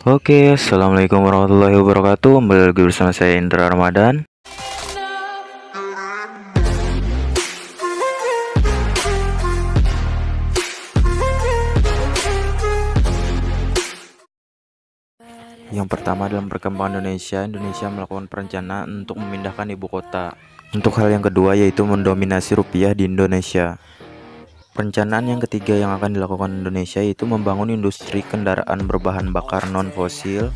Oke, assalamualaikum warahmatullahi wabarakatuh. Kembali lagi bersama saya Indra Ramadan. Yang pertama, dalam perkembangan Indonesia melakukan perencanaan untuk memindahkan ibu kota. Untuk hal yang kedua, yaitu mendominasi rupiah di Indonesia. Perencanaan yang ketiga yang akan dilakukan Indonesia yaitu membangun industri kendaraan berbahan bakar non-fosil.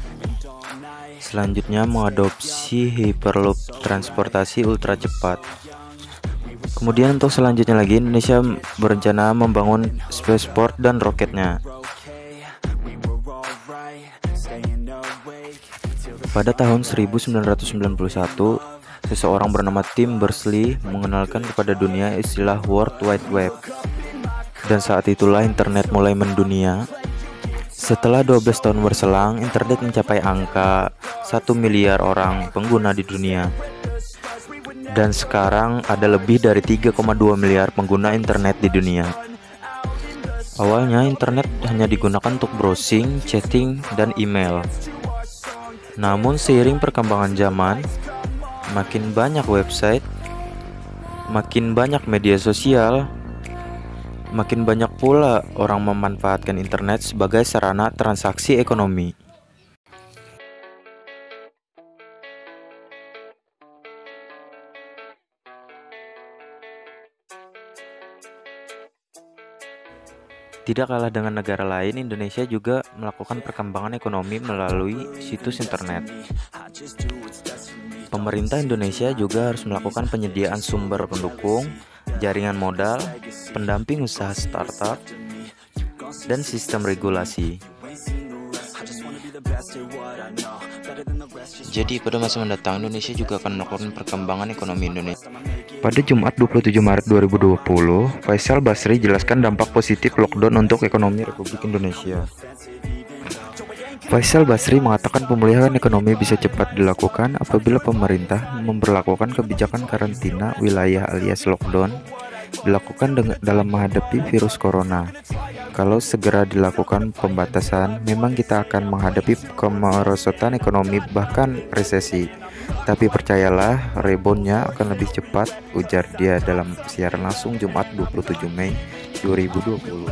Selanjutnya, mengadopsi Hyperloop, transportasi ultra cepat. Kemudian untuk selanjutnya lagi, Indonesia berencana membangun spaceport dan roketnya. Pada tahun 1991, seseorang bernama Tim Berners-Lee mengenalkan kepada dunia istilah World Wide Web. Dan saat itulah internet mulai mendunia. Setelah 12 tahun berselang, internet mencapai angka 1 miliar orang pengguna di dunia. Dan sekarang ada lebih dari 3,2 miliar pengguna internet di dunia. Awalnya internet hanya digunakan untuk browsing, chatting, dan email. Namun seiring perkembangan zaman, makin banyak website, makin banyak media sosial, makin banyak pula orang memanfaatkan internet sebagai sarana transaksi ekonomi. Tidak kalah dengan negara lain, Indonesia juga melakukan perkembangan ekonomi melalui situs internet. Pemerintah Indonesia juga harus melakukan penyediaan sumber pendukung, jaringan modal, pendamping usaha startup, dan sistem regulasi. Jadi pada masa mendatang Indonesia juga akan melakukan perkembangan ekonomi Indonesia. Pada Jumat 27 Maret 2020, Faisal Basri jelaskan dampak positif lockdown untuk ekonomi Republik Indonesia. Faisal Basri mengatakan pemulihan ekonomi bisa cepat dilakukan apabila pemerintah memberlakukan kebijakan karantina wilayah alias lockdown dilakukan dalam menghadapi virus corona. Kalau segera dilakukan pembatasan, memang kita akan menghadapi kemerosotan ekonomi bahkan resesi. Tapi percayalah, reboundnya akan lebih cepat, ujar dia dalam siaran langsung Jumat 27 Mei 2020.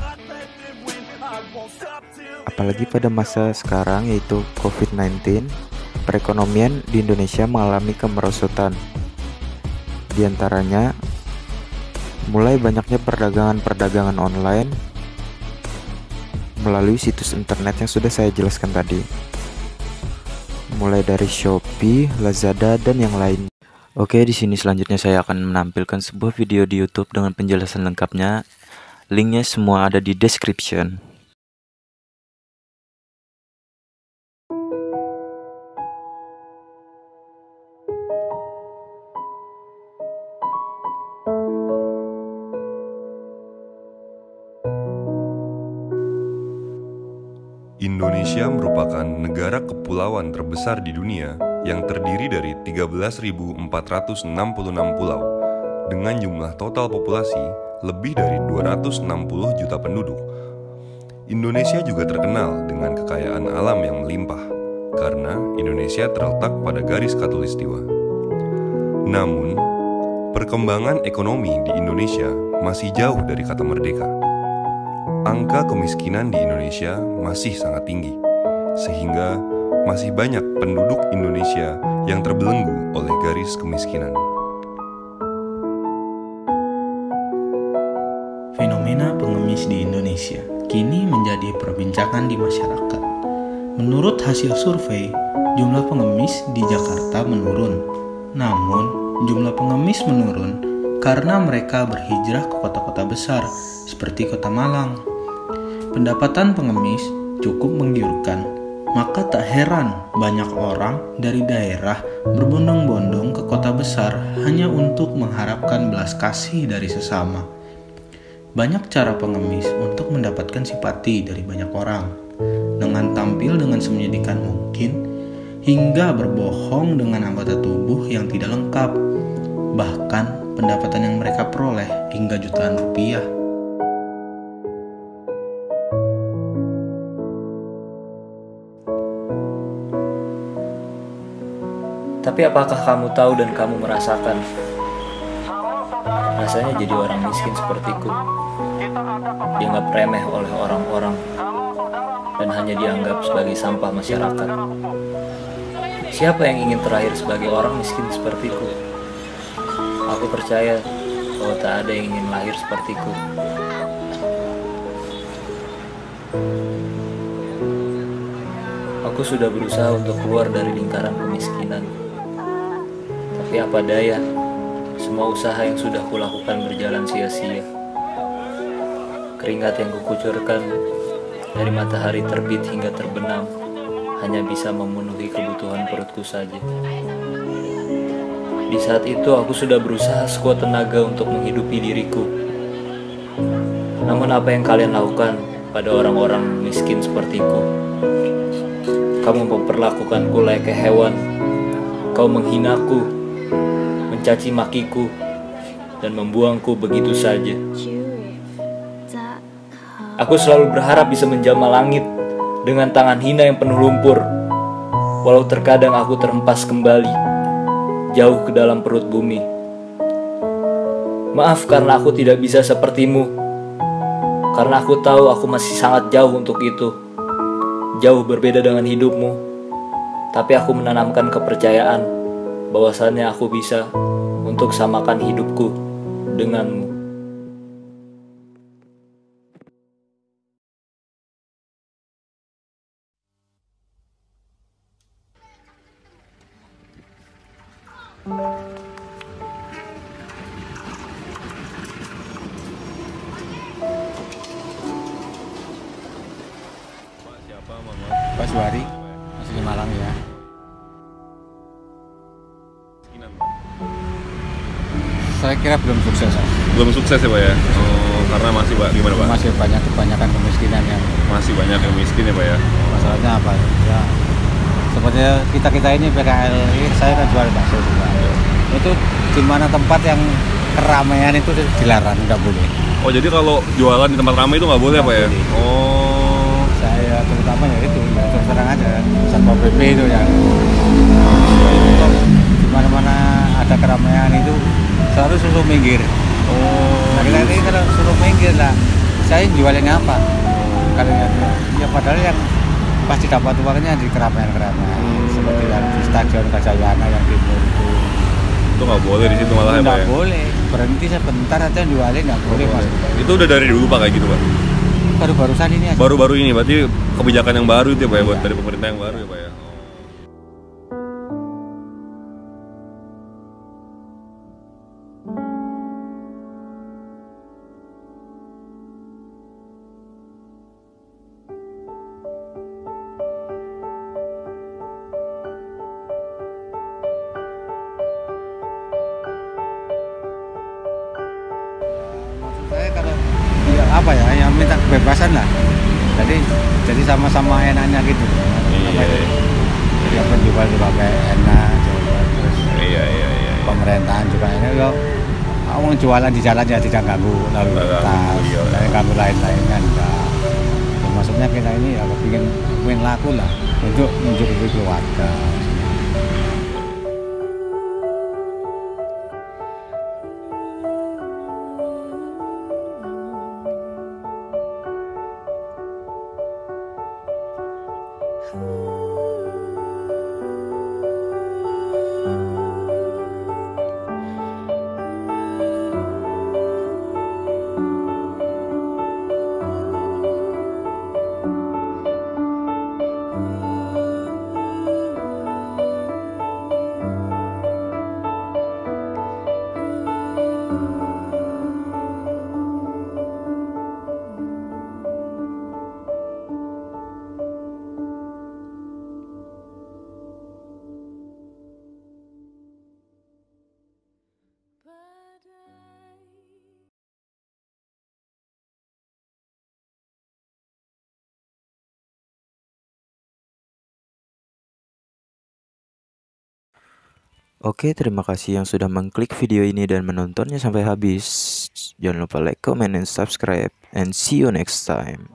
Apalagi pada masa sekarang yaitu COVID-19, perekonomian di Indonesia mengalami kemerosotan. Di antaranya, mulai banyaknya perdagangan online melalui situs internet yang sudah saya jelaskan tadi. Mulai dari Shopee, Lazada, dan yang lain. Oke, di sini selanjutnya saya akan menampilkan sebuah video di YouTube dengan penjelasan lengkapnya. Linknya semua ada di description. Indonesia merupakan negara kepulauan terbesar di dunia yang terdiri dari 13.466 pulau dengan jumlah total populasi lebih dari 260 juta penduduk. Indonesia juga terkenal dengan kekayaan alam yang melimpah karena Indonesia terletak pada garis khatulistiwa. Namun, perkembangan ekonomi di Indonesia masih jauh dari kata merdeka. Angka kemiskinan di Indonesia masih sangat tinggi, sehingga masih banyak penduduk Indonesia yang terbelenggu oleh garis kemiskinan. Fenomena pengemis di Indonesia kini menjadi perbincangan di masyarakat. Menurut hasil survei, jumlah pengemis di Jakarta menurun. Namun, jumlah pengemis menurun karena mereka berhijrah ke kota-kota besar seperti Kota Malang. Pendapatan pengemis cukup menggiurkan, maka tak heran banyak orang dari daerah berbondong-bondong ke kota besar hanya untuk mengharapkan belas kasih dari sesama. Banyak cara pengemis untuk mendapatkan simpati dari banyak orang, dengan tampil dengan semenyedihkan mungkin, hingga berbohong dengan anggota tubuh yang tidak lengkap. Bahkan pendapatan yang mereka peroleh hingga jutaan rupiah. Tapi apakah kamu tahu dan kamu merasakan rasanya jadi orang miskin sepertiku, dianggap remeh oleh orang-orang dan hanya dianggap sebagai sampah masyarakat? Siapa yang ingin terakhir sebagai orang miskin sepertiku? Aku percaya bahwa tak ada yang ingin lahir sepertiku. Aku sudah berusaha untuk keluar dari lingkaran kemiskinan. Tapi apa daya, semua usaha yang sudah kulakukan berjalan sia-sia. Keringat yang kukucurkan dari matahari terbit hingga terbenam hanya bisa memenuhi kebutuhan perutku saja. Di saat itu aku sudah berusaha sekuat tenaga untuk menghidupi diriku. Namun apa yang kalian lakukan pada orang-orang miskin sepertiku? Kamu memperlakukanku layaknya hewan. Kau menghinaku, mencaci makiku, dan membuangku begitu saja. Aku selalu berharap bisa menjamah langit dengan tangan hina yang penuh lumpur, walau terkadang aku terhempas kembali jauh ke dalam perut bumi. Maaf karena aku tidak bisa sepertimu, karena aku tahu aku masih sangat jauh untuk itu. Jauh berbeda dengan hidupmu, tapi aku menanamkan kepercayaan bahwasannya aku bisa untuk samakan hidupku denganmu. Pak Suwari, asli Malang ya. Saya kira belum sukses. Belum sukses ya Pak ya? Oh, karena masih Pak, gimana Pak? Masih kebanyakan kemiskinan yang Masih banyak yang miskin ya Pak ya? masalahnya apa? Ya, sepertinya kita ini PKL ini, saya kan jual bakso juga. Itu di mana tempat yang keramaian itu dilarang, nggak boleh. Oh jadi kalau jualan di tempat ramai itu nggak boleh Pak ya? Oh. Saya terutama ya itu, ya terus terang aja, Satpol PP itu yang untuk di mana-mana ada keramaian itu selalu suruh minggir. Oh. Nah kita ini kalau suruh minggir lah, saya jualin apa? Kalau ya padahal yang pasti dapat uangnya di keramaian-keramaian seperti yang di Stadion Gajayana yang timur itu Itu nggak boleh di situ malah ya Pak nggak ya? boleh, berhenti sebentar aja jualin nggak boleh Mas. Itu udah dari dulu Pak kayak gitu Pak? Baru-barusan ini aja. Baru-baru ini berarti kebijakan yang baru itu ya Pak ya? Buat dari pemerintah yang baru ya Pak ya? Saya kalau ya apa ya, yang minta kebebasan lah. Jadi sama-sama enaknya gitu. Iya. Ya penjual juga kayak enak, terus Iya. pemerintahan juga enak. Kalau orang jualan di jalan ya tidak ganggu lalu lintas, Iya. tidak ganggu lain-lain kan enggak. Ya, maksudnya kita ini ya pengen laku lah untuk mencukupi keluarga. Oke, terima kasih yang sudah mengklik video ini dan menontonnya sampai habis. Jangan lupa like, comment, and subscribe. And see you next time.